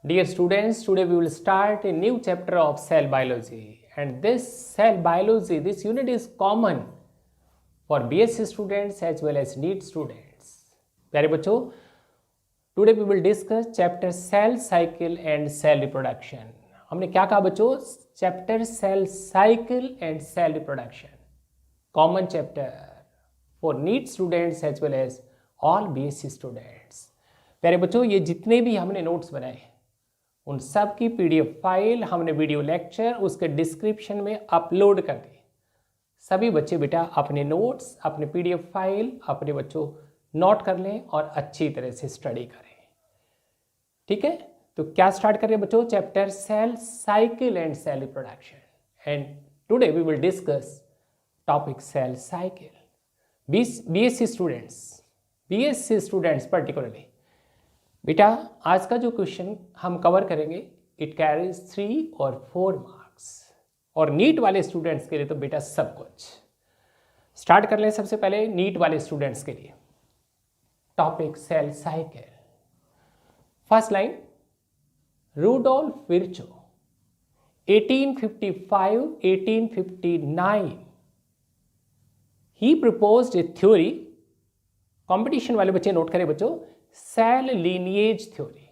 Dear students, today we will start a new chapter of cell biology, and this cell biology, this unit is common for BSc students as well as NEET students. प्यारे बच्चों, today we will discuss chapter cell cycle and cell reproduction. हमने क्या कहा बच्चों? Chapter cell cycle and cell reproduction, common chapter for NEET students as well as all BSc students. प्यारे बच्चों, ये जितने भी हमने नोट्स बनाए उन सब की PDF फाइल हमने वीडियो लेक्चर उसके डिस्क्रिप्शन में अपलोड कर दी। सभी बच्चे बेटा अपने नोट्स, अपने PDF फाइल अपने बच्चों नोट कर लें और अच्छी तरह से स्टडी करें। ठीक है, तो क्या स्टार्ट करें बच्चों? Chapter cell cycle and cell reproduction, and today we will discuss topic cell cycle. BSc students particularly बेटा आज का जो क्वेश्चन हम कवर करेंगे इट कैरीज 3 और 4 मार्क्स, और नीट वाले स्टूडेंट्स के लिए तो बेटा सब कुछ। स्टार्ट कर लें सबसे पहले नीट वाले स्टूडेंट्स के लिए topic cell cycle. First line, Rudolf Virchow 1855-1859 he proposed a theory. Competition वाले बच्चे नोट करें बच्चों, सेल लीनिएज थ्योरी।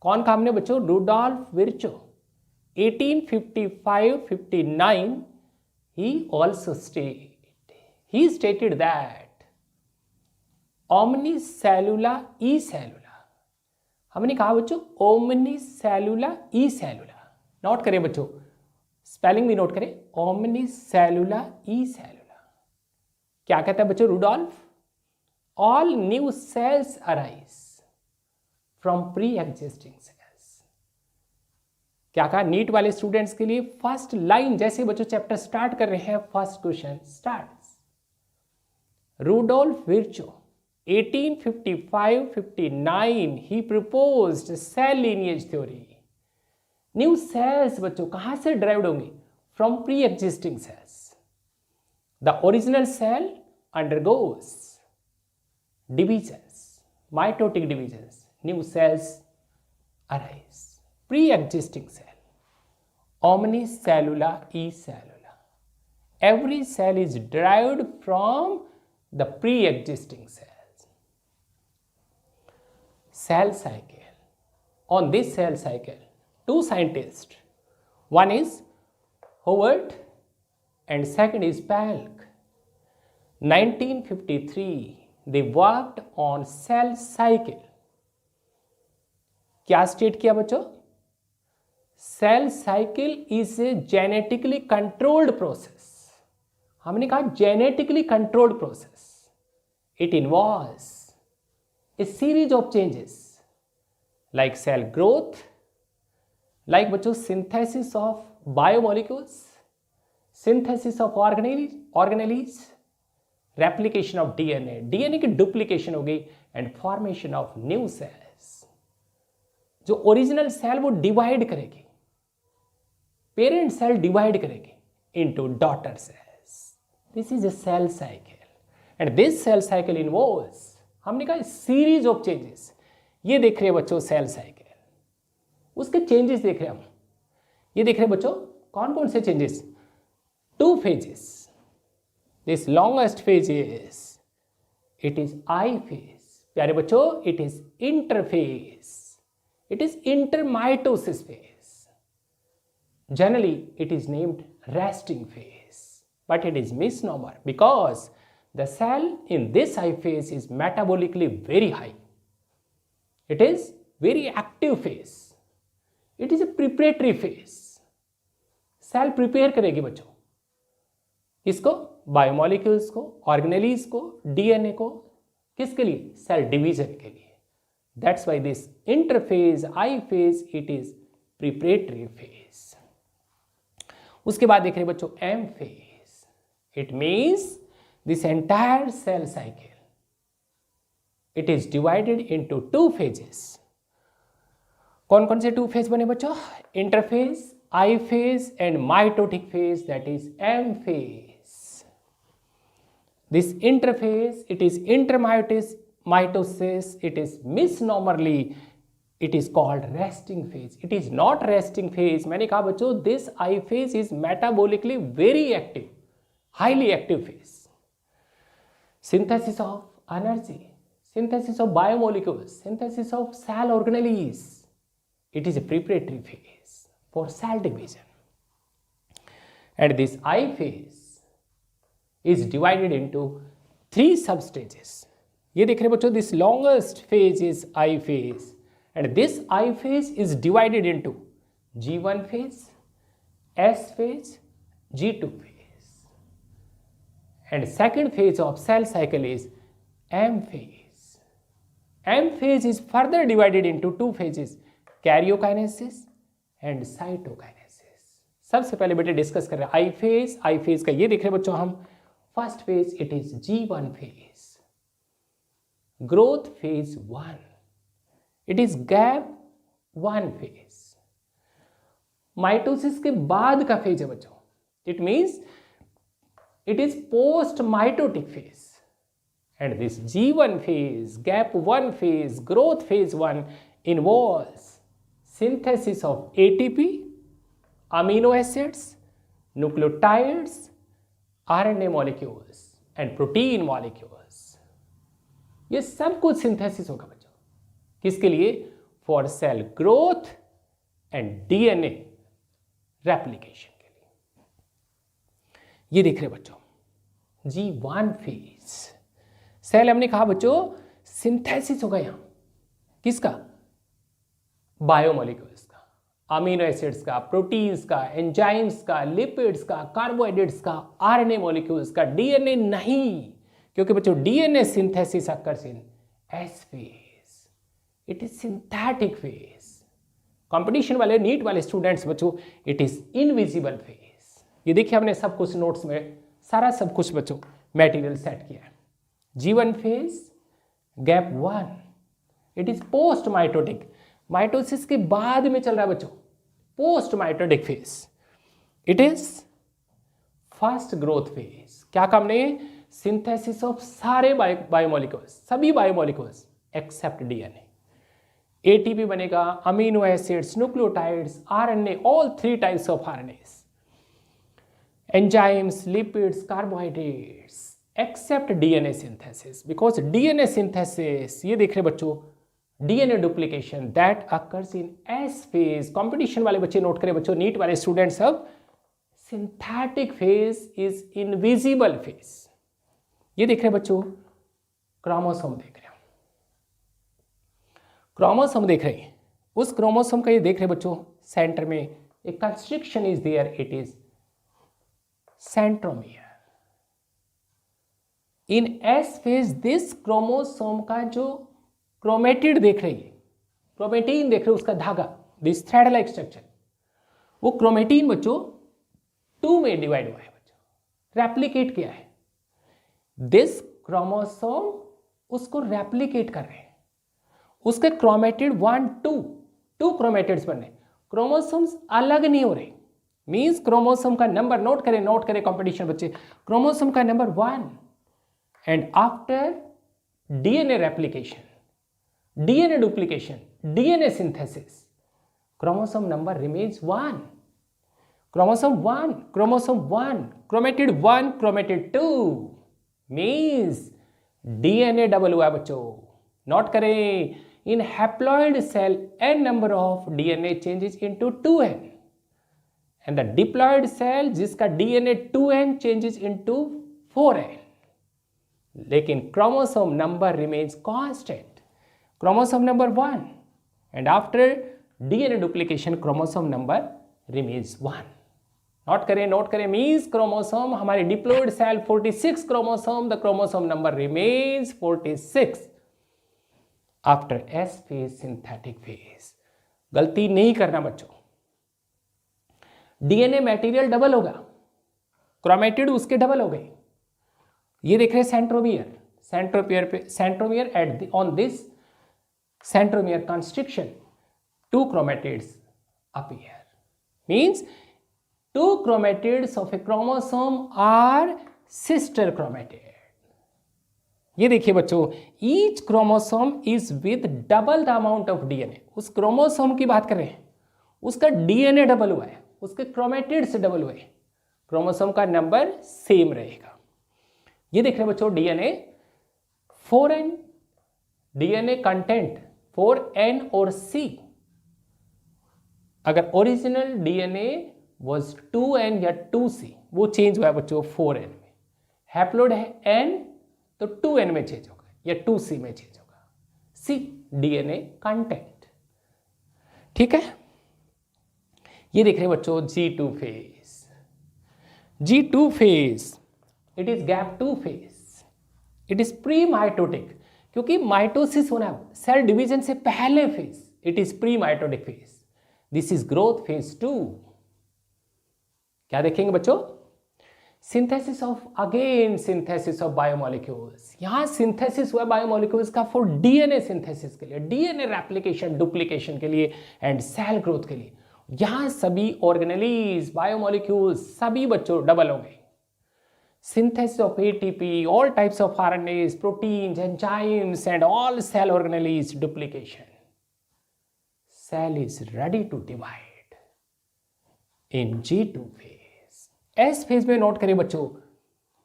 कौन का हमने बच्चों? Rudolf Virchow 1855-59 he stated that omnicellula ecellula, हमने कहा बच्चों omnicellula ecellula। नोट करें बच्चों, स्पेलिंग भी नोट करें, omnicellula ecellula। क्या कहता है बच्चों Rudolph? All new cells arise from pre-existing cells। क्या कहा नीट वाले स्टूडेंट्स के लिए? फर्स्ट लाइन जैसे बच्चों चैप्टर स्टार्ट कर रहे हैं, first question starts, Rudolf Virchow 1855-59 he proposed cell lineage theory. New cells बच्चों कहां से ड्राइव्ड होंगे? From pre existing cells. The original cell undergoes divisions, mitotic divisions, new cells arise, pre-existing cell, omnicellula ecellula. Every cell is derived from the pre-existing cells. Cell cycle. On this cell cycle, two scientists, one is Howard and second is Palk, 1953 they worked on cell cycle। क्या state किया बच्चों? Cell cycle is a genetically controlled process. हमने कहा genetically controlled process. It involves a series of changes like cell growth, like बच्चों synthesis of biomolecules, synthesis of organelles, replication of DNA की duplication होगी, and formation of new cells. जो original cell वो divide करेगी, parent cell divide करेगी into daughter cells. This is a cell cycle, and this cell cycle involves, हमने कहा series of changes. ये देख रहे हैं बच्चों सेल साइकिल, उसके चेंजेस देख रहे हैं हम। ये देख रहे हैं बच्चों कौन कौन से changes? 2 phases। This longest phase is, it is I phase। प्यारे बच्चों it is interphase, it is intermitosis phase। Generally it is named resting phase, but it is misnomer because the cell in this I phase is metabolically very high। It is very active phase, it is a preparatory phase। Cell prepare करेगी बच्चों किसको? Biomolecules को, organelles को, DNA को। किसके लिए? Cell division के लिए। That's why this interphase I phase it is preparatory phase. उसके बाद देख रहे बच्चों M phase. It means this entire cell cycle it is divided into 2 phases। कौन कौन से 2 फेज बने बच्चों? Interphase, I phase and mitotic phase, that is M phase. This interphase, it is intermitosis, it is misnomerly it is called resting phase. It is not resting phase. मैंने कहा बच्चों this I phase is metabolically very active, highly active phase. Synthesis of energy, synthesis of biomolecules, synthesis of cell organelles. It is a preparatory phase for cell division. And this I phase is divided into 3 substages. ये देख रहे बच्चों, this longest phase is I phase, and this I phase is divided into G1 phase, S phase, G2 phase, and second phase of cell cycle is M phase. M phase is further divided into 2 phases, karyokinesis and cytokinesis. सबसे पहले बेटे discuss कर रहे हैं I phase. I phase का ये देख रहे बच्चों हम, first phase it is G1 phase, growth phase 1, it is gap 1 phase. Mitosis के बाद का फेज है बच्चों, it means it is post mitotic phase. And this G1 phase, gap 1 phase, growth phase 1 involves synthesis of ATP, amino acids, nucleotides, RNA molecules and protein molecules. ये सब कुछ synthesis होगा बच्चों, किसके लिए? For cell growth and DNA replication के लिए. ये देख रहे बच्चों G1 फेज. सेल हमने कहा बच्चों सिंथेसिस होगा यहां, किसका? बायोमोलिक्यूल्स का, अमीनो एसिड्स का, प्रोटीन्स का, एंजाइम्स का, लिपिड्स का, कार्बोहाइड्रेट्स का, आरएनए मॉलिक्यूल्स का. डीएनए नहीं, क्योंकि बच्चों DNA synthesis occurs in S phase. It is synthetic phase. Competition वाले नीट वाले स्टूडेंट्स बच्चों इट इज इनविजिबल फेज. ये देखिए हमने सब कुछ नोट्स में सारा सब कुछ बच्चों मटेरियल सेट किया है. G1 phase, gap 1, it is post mitotic. Mitosis के बाद में चल रहा है बच्चों, post mitotic phase. It is first growth phase. क्या काम नहीं है? सिंथेसिस ऑफ सारे बायोमोलिक्यूल्स, सभी बायोमोलिक्यूल्स एक्सेप्ट डीएनए. एटीपी बनेगा, amino acids, nucleotides, RNA, all 3 types of RNAs, enzymes, lipids, carbohydrates, except DNA synthesis. Because DNA synthesis, ये देख रहे बच्चों, DNA duplication that occurs in S phase. Competition वाले बच्चे note करें बच्चों, नीट वाले स्टूडेंट्स सब, synthetic phase is invisible phase. ये देख रहे बच्चों क्रोमोसोम देख रहे हो, क्रोमोसोम देख रहे हैं. उस क्रोमोसोम का ये देख रहे बच्चों सेंटर में एक constriction is there, it is centromere. In S phase this chromosome का जो क्रोमेटिड देख रही है, क्रोमेटीन देख रहे हो, उसका धागा, दिस थ्रेड लाइक स्ट्रक्चर, वो क्रोमेटीन बच्चों 2 में डिवाइड हुआ है बच्चों, रेप्लिकेट किया है. दिस क्रोमोसोम उसको रेप्लिकेट कर रहे हैं. उसके क्रोमेटिड 1, 2 क्रोमेटिड्स बन रहे. क्रोमोसोम्स अलग नहीं हो रहे. मींस क्रोमोसोम का नंबर नोट करें कंपटीशन बच्चे, क्रोमोसोम का number 1. And after DNA replication, DNA duplication, DNA synthesis, chromosome number remains 1. Chromosome 1, chromosome 1, chromatid 1, chromatid 2 means DNA double हुआ बच्चों. नोट करें, in haploid cell n number of DNA changes into 2n and the diploid cell जिसका DNA 2n changes into 4n. लेकिन chromosome number remains constant. Chromosome number 1 and after DNA duplication chromosome number remains 1. Note करें means chromosome हमारे diploid cell 46 chromosome, the chromosome number remains 46 after S phase, synthetic phase. गलती नहीं करना बच्चों, DNA material double होगा, chromatid उसके double हो गए. ये देख रहे centromere, centromere at on this centromere constriction 2 chromatids appear. Means 2 chromatids of a chromosome are sister chromatid. ये देखिए बच्चों, each chromosome is with double the amount of DNA. उस क्रोमोसोम की बात कर रहे हैं, उसका डीएनए डबल हुआ है, उसके क्रोमेटिड से डबल हुए, क्रोमोसोम का नंबर सेम रहेगा। ये देख रहे हैं बच्चों, DNA 4n, DNA content 4n और C। अगर ओरिजिनल डीएनए वाज 2n या 2C, वो चेंज हुआ है बच्चों 4n में। हैप्लोइड है n, तो 2n में चेंज होगा या 2C में चेंज होगा। C डीएनए कंटेंट, ठीक है। ये देख रहे हैं बच्चों G2 phase. G2 phase it is gap 2 phase, it is pre mitotic, क्योंकि माइटोसिस होना है सेल डिवीजन से पहले phase, it is pre mitotic phase. This is growth phase 2। क्या देखेंगे बच्चों? Synthesis of, again synthesis of biomolecules. यहां synthesis हुआ बायोमोलिक्यूल्स का फॉर डीएनए सिंथेसिस के लिए, डीएनए रेप्लिकेशन डुप्लीकेशन के लिए एंड सेल ग्रोथ के लिए। यहां सभी ऑर्गेनेलीज, बायोमोलिक्यूल्स सभी बच्चों डबल होंगे। Synthesis of ATP, all types of RNAs, proteins, enzymes, and all cell organelles duplication. Cell is ready to divide in G2 phase. S phase में नोट करें बच्चों,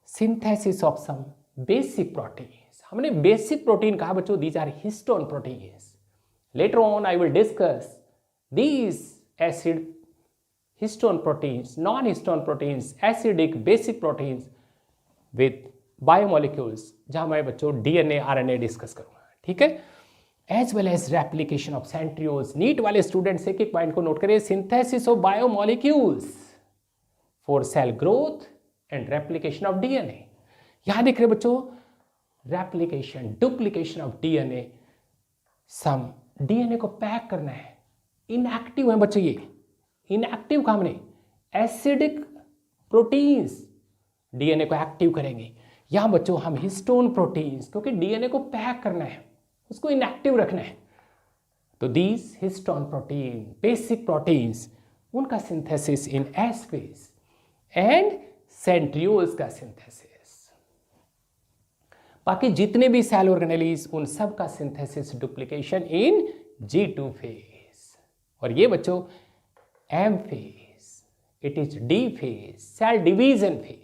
synthesis of some basic proteins. हमने basic protein कहा बच्चों, these are histone proteins. Later on I will discuss these acid histone proteins, non-histone proteins, acidic basic proteins with biomolecules, जहां मैं बच्चों DNA RNA discuss करूंगा, ठीक है। As well as replication of centrioles. NEET वाले students एक एक point को नोट करें, synthesis of biomolecules for cell growth and replication of DNA. यहां देख रहे बच्चों, replication duplication of DNA, some DNA को पैक करना है, इनएक्टिव है बच्चों, ये इनएक्टिव काम नहीं, एसिडिक प्रोटीन्स डीएनए को एक्टिव करेंगे। यहां बच्चों हम हिस्टोन प्रोटीन्स, क्योंकि डीएनए को पैक करना है, उसको इनएक्टिव रखना है, तो these histone protein basic proteins, उनका synthesis in S phase and centrioles का सिंथेसिस। बाकी जितने भी सेल ऑर्गेनेलीज, उन सब का सिंथेसिस डुप्लीकेशन इन G2 फेज। और ये बच्चों M phase, it is D phase, cell division phase.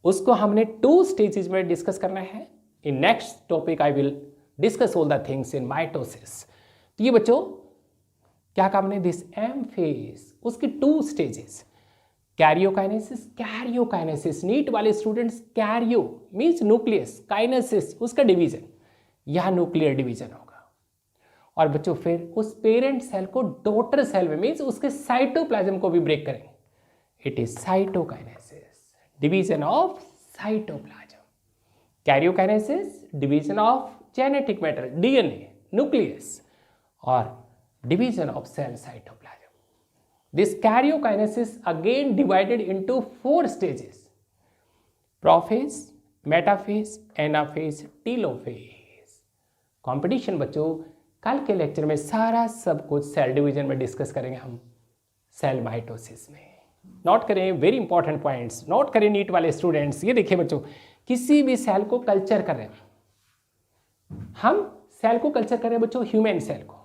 उसको हमने 2 स्टेजेस में डिस्कस करना है। In next topic I will discuss all the things in mitosis. तो ये बच्चों क्या काम ने, दिस एम फेज, उसकी 2 स्टेजेस, कैरियोकाइनेसिस, कैरियोकाइनेसिस। नीट वाले students, Cairo means nucleus, kinesis उसका डिवीजन, यहां न्यूक्लियर डिवीजन होगा। और बच्चों फिर उस पेरेंट सेल को डॉटर सेल में, मीन्स उसके साइटोप्लाज्म को भी ब्रेक करेंगे, it is cytokinesis, division of cytoplasm. Karyokinesis, division of genetic matter, DNA, nucleus, or division of cell cytoplasm. This karyokinesis again divided into 4 stages: prophase, metaphase, anaphase, telophase. Competition बच्चों, कल के lecture में सारा सब कुछ cell division में discuss करेंगे हम, सेल माइटोसिस में। नोट करें, वेरी इंपॉर्टेंट पॉइंट्स नोट करें नीट वाले स्टूडेंट्स। ये देखिए बच्चों, किसी भी सेल को कल्चर कर रहे हैं हम, सेल को कल्चर कर रहे हैं बच्चों, ह्यूमन सेल को,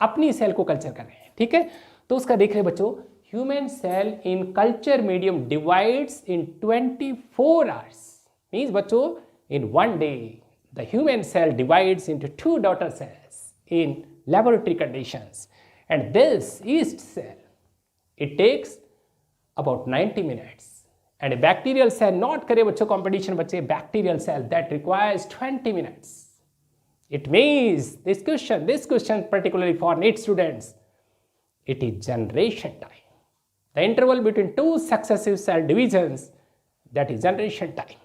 अपनी सेल को कल्चर कर रहे हैं, ठीक है। तो उसका देख रहे हैं बच्चों, human cell in culture medium divides in 24 hours. Means बच्चों in 1 day the human cell divides into 2 daughter cells in laboratory conditions, and this yeast cell it takes about 90 minutes, and a bacterial cell, not करे बच्चों competition बच्चे, bacterial cell that requires 20 minutes. It means this question particularly for NEET students, it is generation time. The interval between 2 successive cell divisions, that is generation time.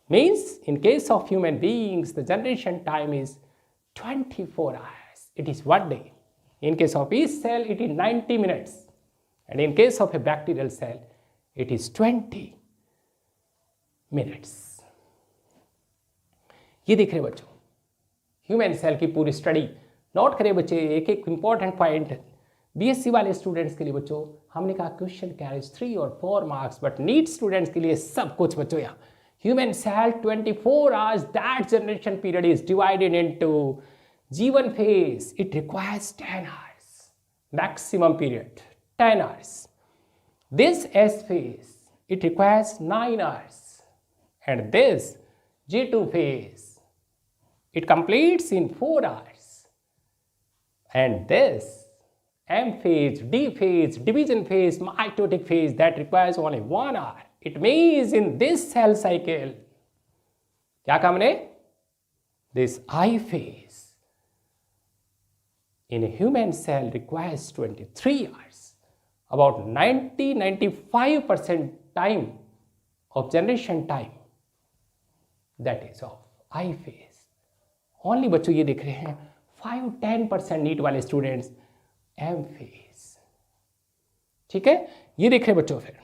Means in case of human beings, the generation time is 24 hours. It is 1 day. In case of each cell, it is 90 minutes. And in case of a bacterial cell, it is 20 minutes. ये देख रहे बच्चों, human cell की पूरी study note करें बच्चे, एक एक इंपॉर्टेंट पॉइंट बीएससी वाले स्टूडेंट्स के लिए बच्चों हमने कहा क्वेश्चन कैरेज 3 और 4 मार्क्स, बट नीट स्टूडेंट्स के लिए सब कुछ बच्चों यहाँ human cell 24 hours, that generation period is divided into G1 phase. It requires 10 hours, maximum period, 10 hours. This S phase, it requires 9 hours. And this G2 phase, it completes in 4 hours. And this M phase, D phase, division phase, mitotic phase, that requires only 1 hour. It means in this cell cycle, क्या कहा हमने? This I phase in a human cell requires 23 hours. About 90-95% time of generation time, that is of I phase. Only बच्चों ये देख रहे हैं 5-10% NEET वाले students M phase. ठीक है, ये देख रहे बच्चों। फिर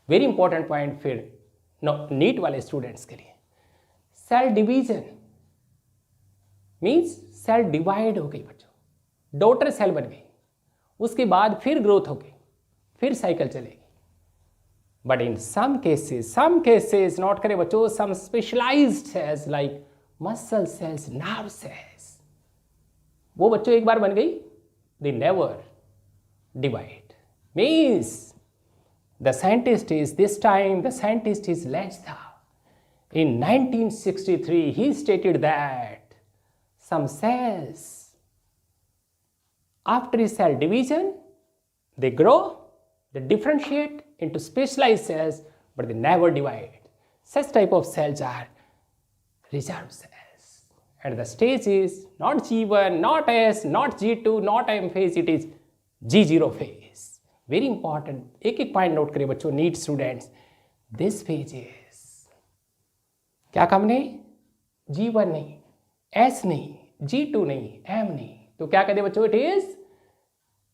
वेरी इंपॉर्टेंट पॉइंट फिर नीट वाले स्टूडेंट्स के लिए, cell division means cell divide हो गई बच्चों, डॉटर सेल बन गई, उसके बाद फिर ग्रोथ हो गई, फिर साइकिल चलेगी। But in some cases note करें बच्चों, some specialised cells like muscle cells, nerve cells, वो बच्चों एक बार बन गई, they never divide. Means the scientist is Lenza. In 1963, he stated that some cells, after cell division, they grow, they differentiate into specialized cells, but they never divide. Such type of cells are reserve cells. And the stage is not G1, not S, not G2, not M phase, it is G0 phase. Very important, एक एक point note करिए बच्चों, NEET students. This phase is, क्या कहा हमने? G1 नहीं, S नहीं, G2 नहीं, M नहीं, तो क्या कहते बच्चों? It is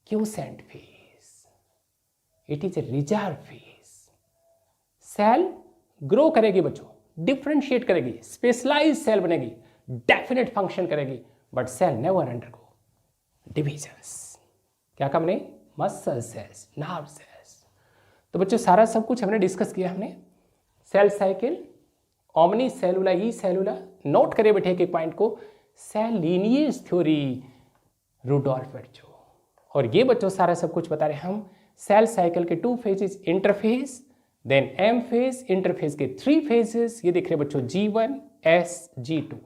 quiescent phase, it is a reserve phase. Cell grow करेगी बच्चों, डिफ्रेंशिएट करेगी, स्पेशलाइज सेल बनेगी, डेफिनेट फंक्शन करेगी, but cell never undergo divisions. क्या कहा हमने? Muscle cells, nerve cells. तो बच्चों सारा सब कुछ हमने डिस्कस किया। हमने cell cycle, omnis cellula, e cellula, note करिए बैठे एक पॉइंट को, cell lineage theory, Rudolf Virchow. और ये बच्चों सारा सब कुछ बता रहे हम सेल साइकिल के 2 phases, interphase, then M phase, interphase के 3 फेजेस, ये देख रहे बच्चों G1, S, G2।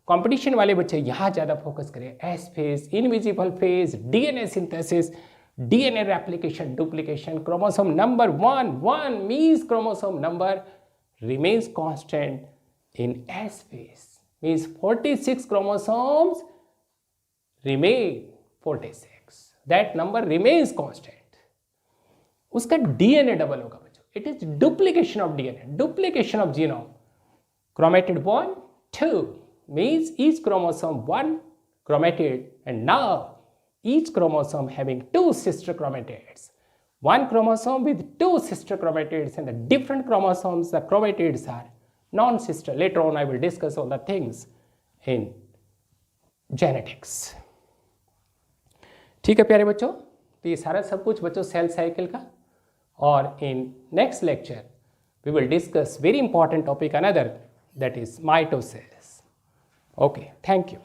कंपटीशन वाले बच्चे यहाँ ज़्यादा फोकस करें, S phase, invisible phase, DNA synthesis, DNA replication, duplication, chromosome number 1 means chromosome number remains constant in S phase, means 46 chromosomes remain 46, that number remains constant. उसका DNA double होगा बच्चों, it is duplication of DNA, duplication of genome, chromatid 1, 2 means each chromosome 1 chromatid, and now each chromosome having 2 sister chromatids, one chromosome with 2 sister chromatids, and the different chromosomes, the chromatids are non-sister. Later on I will discuss all the things in genetics. ठीक है प्यारे बच्चों, तो ये सारा सब कुछ बच्चों सेल साइकिल का। और in next lecture we will discuss very important topic another, that is mitosis. Okay, thank you.